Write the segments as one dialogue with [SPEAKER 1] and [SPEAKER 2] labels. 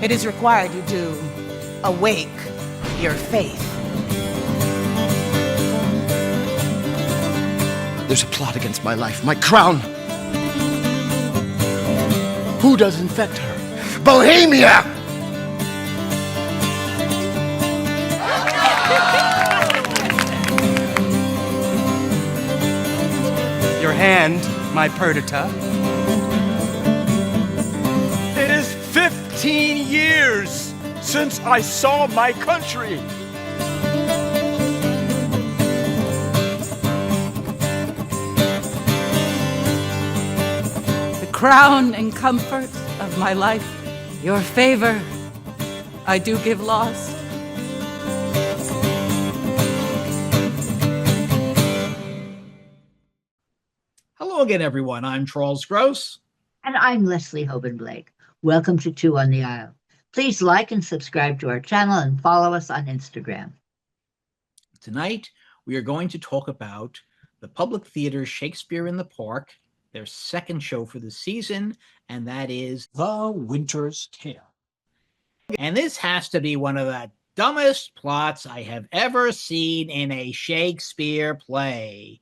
[SPEAKER 1] It is required you do awake your faith.
[SPEAKER 2] There's a plot against my life, my crown. Who does infect her? Bohemia!
[SPEAKER 3] Your hand, my Perdita.
[SPEAKER 4] It is 15 years since I saw my country.
[SPEAKER 1] The crown and comfort of my life, your favor, I do give lost.
[SPEAKER 5] Hello again, everyone. I'm Charles Gross.
[SPEAKER 6] And I'm Leslie Hoban-Blake. Welcome to Two on the Aisle. Please like and subscribe to our channel and follow us on Instagram.
[SPEAKER 5] Tonight, we are going to talk about the Public Theater's Shakespeare in the Park, their second show for the season, and that is
[SPEAKER 3] The Winter's Tale.
[SPEAKER 5] And this has to be one of the dumbest plots I have ever seen in a Shakespeare play.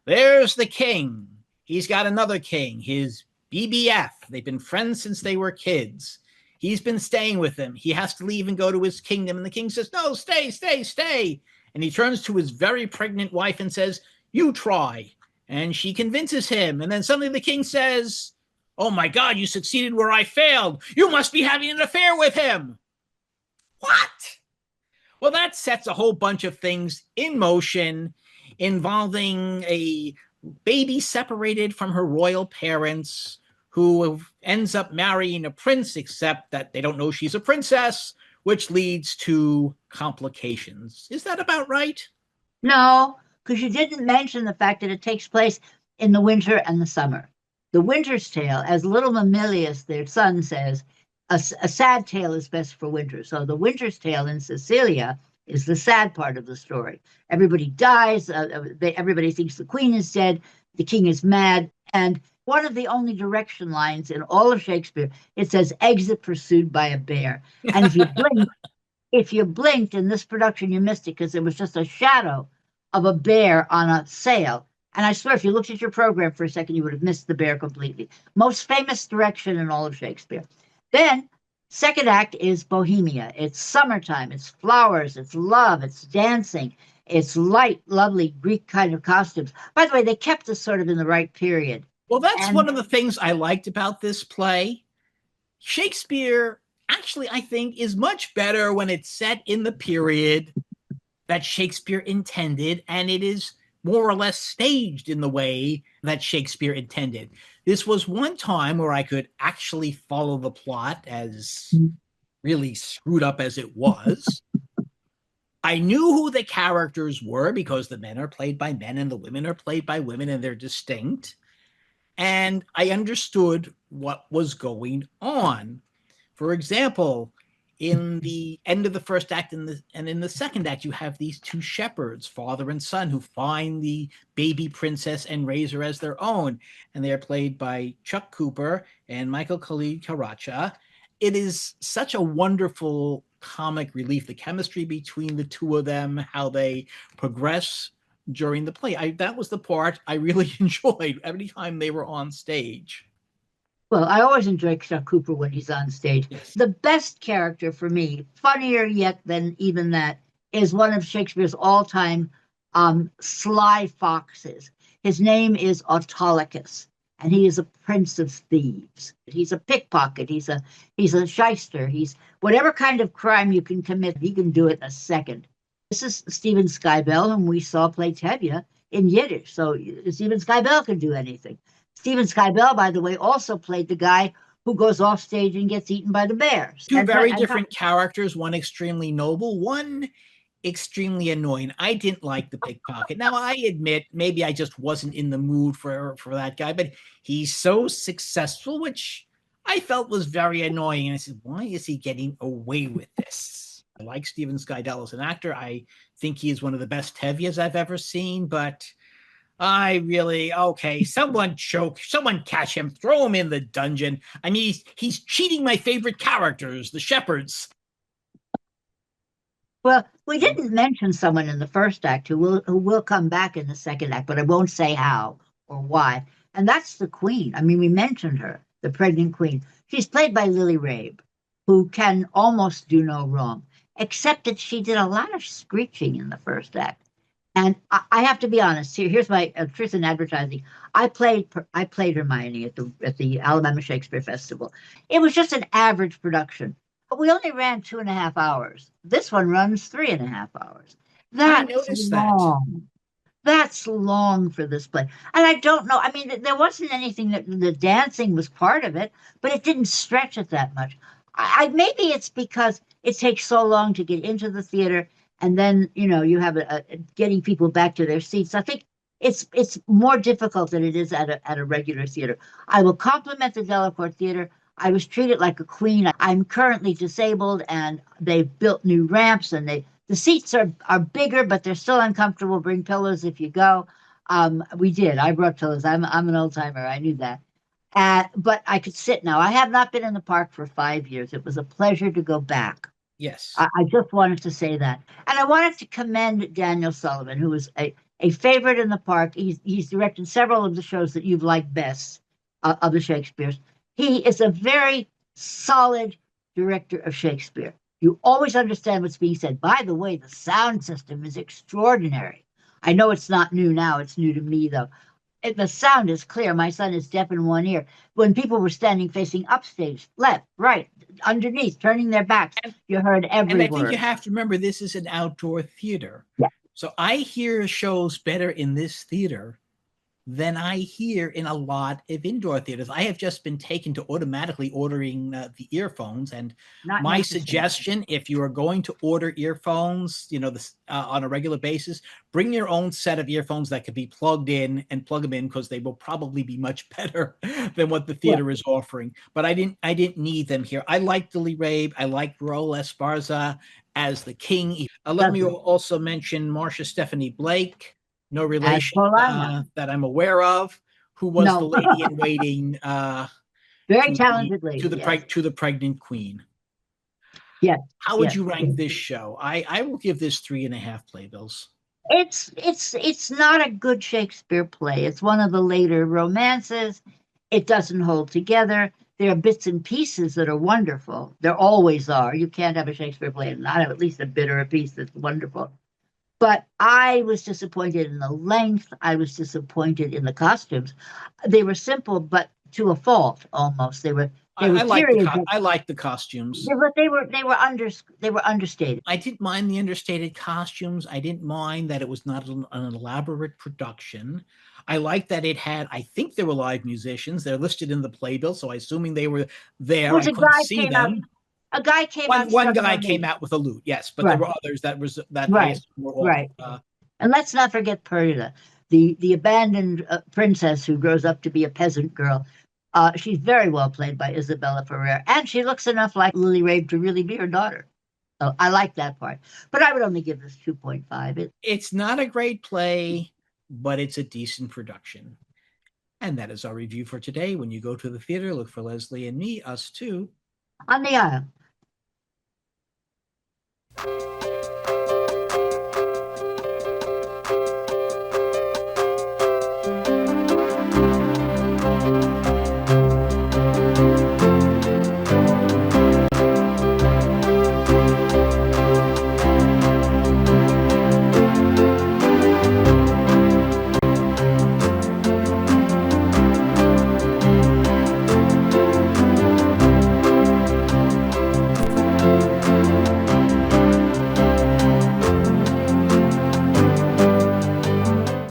[SPEAKER 5] There's the king. He's got another king, his BBF. They've been friends since they were kids. He's been staying with him. He has to leave and go to his kingdom. And the king says, no, stay, stay, stay. And he turns to his very pregnant wife and says, you try. And she convinces him. And then suddenly the king says, oh my God, you succeeded where I failed. You must be having an affair with him. What? Well, that sets a whole bunch of things in motion involving a baby separated from her royal parents who ends up marrying a prince, except that they don't know she's a princess, which leads to complications. Is that about right?
[SPEAKER 6] No, because you didn't mention the fact that it takes place in the winter and the summer. The Winter's Tale, as little Mamilius, their son, says, a sad tale is best for winter. So the Winter's Tale in Sicilia is the sad part of the story. Everybody dies. Everybody thinks the queen is dead. The king is mad. And one of the only direction lines in all of Shakespeare, it says, exit pursued by a bear. And if you blinked in this production, you missed it because it was just a shadow of a bear on a sail. And I swear, if you looked at your program for a second, you would have missed the bear completely. Most famous direction in all of Shakespeare. Then, second act is Bohemia. It's summertime. It's flowers. It's love. It's dancing. It's light, lovely Greek kind of costumes. By the way, they kept us sort of in the right period.
[SPEAKER 5] Well, that's one of the things I liked about this play. Shakespeare, actually, I think, is much better when it's set in the period that Shakespeare intended, and it is more or less staged in the way that Shakespeare intended. This was one time where I could actually follow the plot, as really screwed up as it was. I knew who the characters were because the men are played by men and the women are played by women, and they're distinct. And I understood what was going on. For example, in the end of the first act and in the second act, you have these two shepherds, father and son, who find the baby princess and raise her as their own. And they are played by Chuck Cooper and Michael Khalid Karacha. It is such a wonderful comic relief, the chemistry between the two of them, how they progress during the play. That was the part I really enjoyed every time they were on stage.
[SPEAKER 6] Well, I always enjoy Chuck Cooper when he's on stage.
[SPEAKER 5] Yes.
[SPEAKER 6] The best character for me, funnier yet than even that, is one of Shakespeare's all-time sly foxes. His name is Autolycus, and he is a prince of thieves. He's a pickpocket. He's a shyster. He's whatever kind of crime you can commit, he can do it in a second. This is Stephen Skybell, whom we saw play Tevye in Yiddish. So Stephen Skybell can do anything. Stephen Skybell, by the way, also played the guy who goes off stage and gets eaten by the bears.
[SPEAKER 5] Two very different characters, one extremely noble, one extremely annoying. I didn't like the pickpocket. Now, I admit, maybe I just wasn't in the mood for that guy, but he's so successful, which I felt was very annoying. And I said, why is he getting away with this? I like Stephen Skybell as an actor. I think he is one of the best Tevyes I've ever seen, but Okay, someone catch him, throw him in the dungeon. I mean, he's cheating my favorite characters, the shepherds.
[SPEAKER 6] Well, we didn't mention someone in the first act who will come back in the second act, but I won't say how or why. And that's the queen. I mean, we mentioned her, the pregnant queen. She's played by Lily Rabe, who can almost do no wrong, except that she did a lot of screeching in the first act. And I have to be honest. Here's my truth in advertising. I played Hermione at the Alabama Shakespeare Festival. It was just an average production, but we only ran 2.5 hours. This one runs 3.5 hours.
[SPEAKER 5] I
[SPEAKER 6] That's
[SPEAKER 5] noticed that.
[SPEAKER 6] long. That's long for this play. And I don't know. I mean, there wasn't anything that the dancing was part of it, but it didn't stretch it that much. Maybe it's because it takes so long to get into the theater, and then you have getting people back to their seats. I think it's more difficult than it is at a regular theater. I will compliment the Delacorte Theater. I was treated like a queen. I'm currently disabled, and they built new ramps, and the seats are bigger, but they're still uncomfortable. Bring pillows if you go. We did. I brought pillows. I'm an old timer. I knew that. But I could sit now. I have not been in the park for 5 years. It was a pleasure to go back.
[SPEAKER 5] Yes.
[SPEAKER 6] I just wanted to say that. And I wanted to commend Daniel Sullivan, who was a favorite in the park. He's directed several of the shows that you've liked best of the Shakespeares. He is a very solid director of Shakespeare. You always understand what's being said. By the way, the sound system is extraordinary. I know it's not new now. It's new to me, though. The sound is clear. My son is deaf in one ear. When people were standing facing upstage, left, right, underneath, turning their backs, you heard every
[SPEAKER 5] And I
[SPEAKER 6] word.
[SPEAKER 5] think you have to remember this is an outdoor theater.
[SPEAKER 6] Yeah.
[SPEAKER 5] So I hear shows better in this theater than I hear in a lot of indoor theaters. I have just been taken to automatically ordering the earphones. And
[SPEAKER 6] Not
[SPEAKER 5] my
[SPEAKER 6] necessary.
[SPEAKER 5] suggestion, if you are going to order earphones, on a regular basis, bring your own set of earphones that could be plugged in and plug them in, because they will probably be much better than what the theater is offering. But I didn't need them here. I liked Lily Rabe. I liked Raul Esparza as the king. Let me also mention Marcia Stephanie Blake, no relation that I'm aware of, who was
[SPEAKER 6] No.
[SPEAKER 5] the lady in waiting
[SPEAKER 6] Very talented lady.
[SPEAKER 5] to the pregnant queen.
[SPEAKER 6] Yes.
[SPEAKER 5] How would you rank this show? I will give this 3.5 playbills.
[SPEAKER 6] It's not a good Shakespeare play. It's one of the later romances. It doesn't hold together. There are bits and pieces that are wonderful. There always are. You can't have a Shakespeare play and not have at least a bit or a piece that's wonderful. But I was disappointed in the length. I was disappointed in the costumes. They were simple, but to a fault almost. They were
[SPEAKER 5] I like the costumes.
[SPEAKER 6] They were understated.
[SPEAKER 5] I didn't mind the understated costumes. I didn't mind that it was not an elaborate production. I liked that it had, I think there were live musicians. They're listed in the playbill, so I assuming they were there. I couldn't see them.
[SPEAKER 6] A guy came out.
[SPEAKER 5] One guy came out with a lute, yes, but there were others that were all,
[SPEAKER 6] right. And let's not forget Perdita, the abandoned princess who grows up to be a peasant girl. She's very well played by Isabella Ferrer, and she looks enough like Lily Rabe to really be her daughter. So I like that part. But I would only give this 2.5.
[SPEAKER 5] It's not a great play, but it's a decent production. And that is our review for today. When you go to the theater, look for Leslie and me, us too,
[SPEAKER 6] on the aisle.